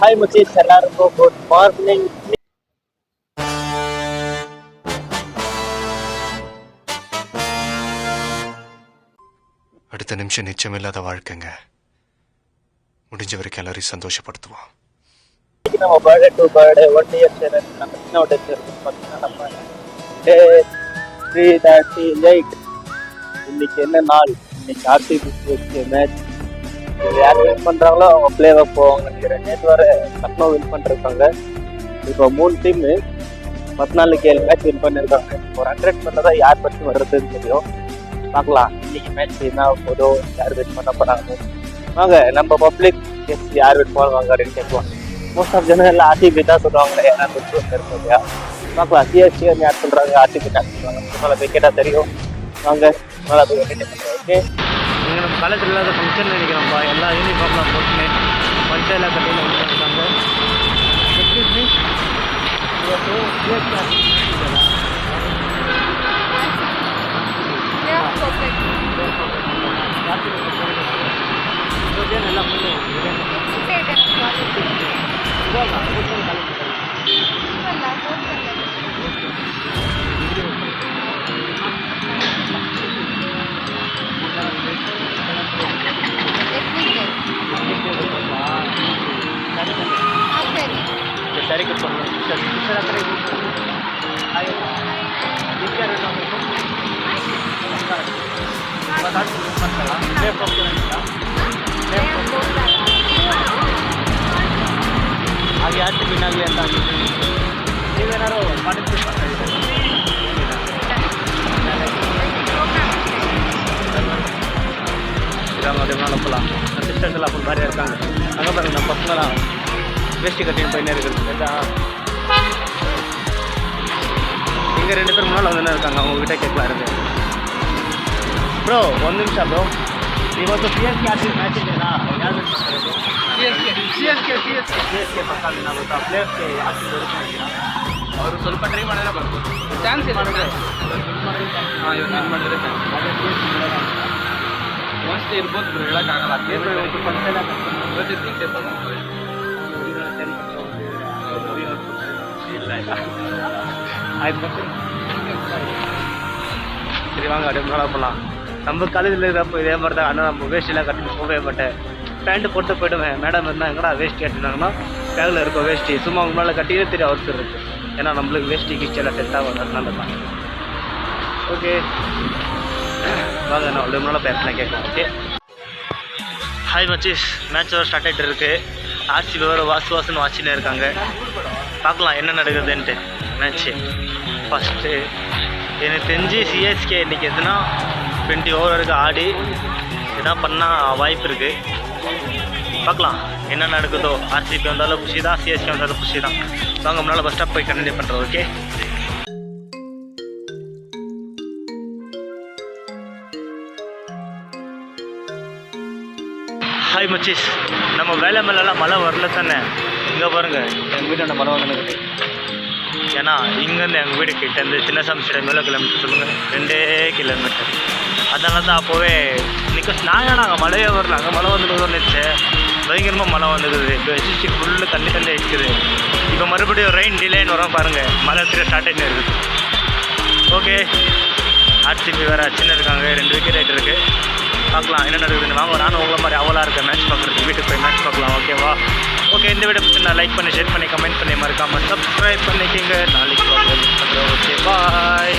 Hi முச்சீஸ், எல்லாருக்கும் good morning. அடுத்த நிமிஷம் நிச்சயமில்லாத வாழ்க்கைங்க. முடிஞ்ச வரைக்கும் எல்லாரையும் சந்தோஷப்படுத்துவோம். நம்ம பர்த்டே டு பர்த்டே 1 இயர் நம்ம சின்ன பார்த்தீங்கன்னா நம்ம டே 3:38. இன்னைக்கு என்ன நாள்? இன்னைக்கு ஆர்சிபி மேட்ச். யார் வின் பண்ணுறாங்களோ அவங்க பிளேவை போவாங்க நினைக்கிறேன். நேற்று வர லக்னோ வின் பண்ணிருக்காங்க. இப்போ 3 டீமு 14-7 மேட்ச் வின் பண்ணியிருக்காங்க. ஒரு 100 மேல தான் யார் பற்றி வர்றதுன்னு தெரியும். பார்க்கலாம் இன்னைக்கு மேட்ச் என்ன போதோ, யார் வின் பண்ண போறாங்க. வாங்க நம்ம பப்ளிக் யார் வின் பண்ணுவாங்க அப்படின்னு கேட்கலாம். மோஸ்ட் ஆஃப் ஜனம் எல்லாம் ஆர்சிபி தான் சொல்லுவாங்க. ஏன்னா இருக்கு இல்லையா? பார்க்கலாம் சிஎஸ்கே யார் சொல்றாங்க, ஆர்சிபி யார் சொல்றாங்க. அதனால போய் கேட்டால் தெரியும். வாங்க நல்லா போய் ஓகே. இங்கே நம்ம காலேஜில் இல்லாத ஃபங்க்ஷன் நினைக்கிறோம்ப்பா. எல்லா யூனிஃபார்ம்லாம் போட்டுன்னு பஞ்சாயெல்லாம் கட்டின்னு வந்துருக்காங்க. ಸರಿ ಕೂತ್ಕೊಂಡು ಟೀಚರ್ ಹತ್ರ ಹಾಗೆ ಆರ್ಟ್ ಬಿನ್ನಾಗಲಿ ಅಂತ ನೀವೇನಾದ್ರು ಪಾರ್ಟಿಸಿಪೇಟ್ ಮಾಡ್ತಾ ಇದ್ದೀರಾ? அதனால போகலாம். சிஸ்டர்ஸ் எல்லாம் அப்போ மாதிரியா இருக்காங்க. அங்கே பாருங்க நம்ம பசங்களாம் வேஷ்டி கட்டின்னு போயினே இருக்குது. இங்கே 2 பேர் முன்னால் வந்து இருக்காங்க. அவங்ககிட்ட கேட்கலாம் இருக்கு. ப்ரோ 1 நிமிஷம் ப்ரோ. ಇವತ್ತು CSK ಆರ್ಸಿಬಿ ಮ್ಯಾಚ್ ಇದೆಯಾ? ಯಾರು CSK ಪಕ್ಕ ನಾವು ಪ್ಲೇಯರ್ಸ್ಗೆ ಆರ್ಸಿಬಿ ಬರುತ್ತಾ ಅವರು ಸ್ವಲ್ಪ ಟ್ರೈ ಮಾಡಿದ್ರೆ ಬರ್ಬೋದು. ಚಾನ್ಸ್ ಮಾಡಿದ್ರೆ ಇವತ್ತು ಮಾಡಿದ್ರೆ ಮೋಸ್ಟ್ ಇರ್ಬೋದು ಬ್ರೋ, ಹೇಳೋಕ್ಕಾಗಲ್ಲ. ಇವತ್ತು ಫಂಕ್ಷನ್ ஆயிரத்தி சரி வாங்க அப்படியே முன்னால் போகலாம். நம்ம காலேஜில் இருக்கிறப்போ இதே மாதிரி தான். ஆனால் நம்ம வேஷ்டிலாம் கட்டிட்டு போகவே மாட்டேன். பேண்ட்டு போட்டு போய்டுவேன். மேடம் இருந்தால் எங்கடா வேஷ்டி கட்டினாங்கன்னா பேக்கில் இருக்கும் வேஷ்டி. சும்மா அவங்க மேலே கட்டியே தெரியும் அவசரம் இருக்குது. ஏன்னா நம்மளுக்கு வேஷ்டி கிச்செல்லாம் செட் ஆகும். அதனால தான். ஓகே வாங்க நான் அப்படியே முன்னால் பேசலாம் கேட்கலாம். ஓகே ஹாய் மச்சீஸ், மேட்ச் வேறு ஸ்டார்ட் ஆகிட்டு இருக்குது. ஆர்சிபி வேறு வாசுன்னு வாசினே இருக்காங்க. பார்க்கலாம் என்ன நடக்குதுன்ட்டு மேட்ச்சு. ஃபஸ்ட்டு எனக்கு தெரிஞ்சு சிஎஸ்கே இன்றைக்கி எதுனா 20 ஓவருக்கு ஆடி எதனா பண்ணால் வாய்ப்பு இருக்குது. பார்க்கலாம் என்ன நடக்குதோ. ஆர்சிபி வந்தாலும் குஷி தான், சிஎஸ்கே வந்தாலும் குஷி தான். வாங்க முன்னால் பஸ் ஸ்டாப் போய் கண்டினியூ பண்ணுறோம். ஓகே ஹாய் மச்சீஸ், நம்ம வேலை மேலெல்லாம் மழை வரல தானே. இங்கே பாருங்கள் எங்கள் வீட்டாண்ட மழை வந்துருக்கு. ஏன்னா இங்கேருந்து எங்கள் வீடு கிட்ட இருந்து சின்னசாமி ஸ்டேடியம் எவ்வளோ கிலோமீட்டர் சொல்லுங்கள்? 2 கிலோமீட்டர். அதனால தான் அப்போவே நாங்கள் மழையே வரல. அங்கே மழை வந்துடுவோம் நினச்சேன். பயங்கரமாக மழை வந்துடுது. இப்போ எஸ்எஸ்டி ஃபுல்லு தண்ணி இருக்குது. இப்போ மறுபடியும் ரெயின் டிலேன்னு வரோம் பாருங்கள். மழை ஸ்டார்ட் ஆகிட்டு இருக்குது. ஓகே ஆர்சிபி வேறு சின்ன இருக்காங்க. 2 விக்கெட் ஆகிட்டு இருக்குது. பார்க்கலாம் என்ன நடக்குதுன்னு. வாங்க நானும் உங்களை மாதிரி அவளாக இருக்கேன் மேட்ச் பார்க்குறதுக்கு. வீட்டுக்கு போய் மேட்ச் பார்க்கலாம். ஓகேவா? ஓகே இந்த வீடியோ பற்றி நான் லைக் பண்ணி ஷேர் பண்ணி கமெண்ட் பண்ணி மறக்காமல் சப்ஸ்கிரைப் பண்ணிக்கிங்க. நாளைக்கு ஓகே பாய்.